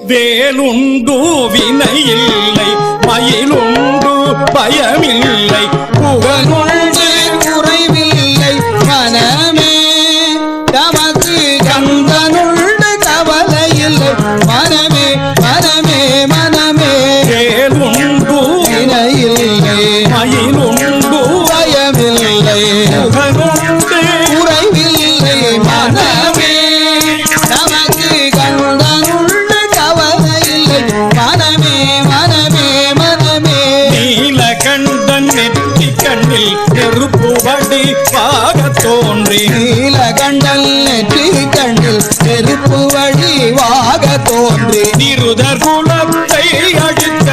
வேலுண்டு வினையில்லை மயிலுண்டு பயமில்லை புகழுண்டு குறைவில்லை மனமே தமக்கு கந்தனுண்டு கவலையில்லை மனமே மனமே மனமே வேலுண்டு வினையில்லை மயிலுண்டு பயமில்லை புகழுண்டு குறைவில்லை மனமே தமக்கு கந்தனுண்டு கவலையில்லை மனமே மனமே மனமே நீலகண்டன் நெற்றி கண்ணில் நெருப்பு வடிவாக தோன்றி நீலகண்டன் நெற்றி கண்ணில் நெருப்பு வடிவாக தோன்றி நிருதர் குலத்தை அழித்த